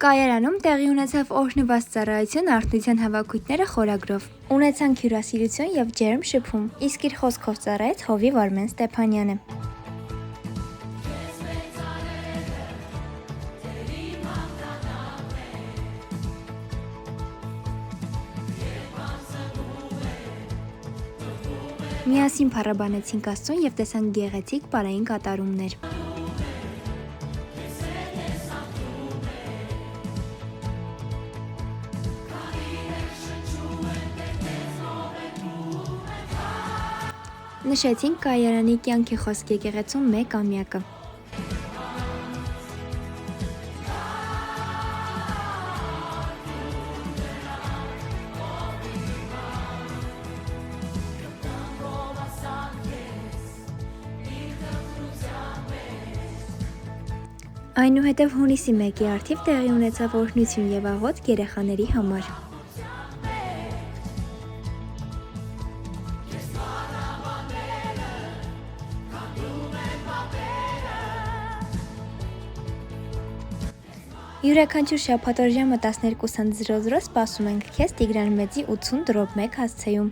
Կայարանում տեղի ունեցավ օրհնված ծառայություն արթնության հավաքույթները խորագրով։ Ունեցանք հյուրասիրություն և ջերմ շփում, իսկ իր խոսքով ծառայեց հովիվ Արմեն Ստեփանյանը։ Միասին փառաբանեցինք Աստծուն և տեսանք գեղեցիկ պարային կատարումներ։ Նշեցինք Կայարանի կյանքի խոսք եկեղեցու 1-ամյակը։ Այնուհետև հունիսի 1-ի առթիվ տեղի ունեցավ օրհնություն և աղոթք երեխաների համար։ Յուրաքանչյուր շաբաթօր ժամը 12:00 սպասում ենք քեզ Տիգրան Մեծի 80-1 հասցեում։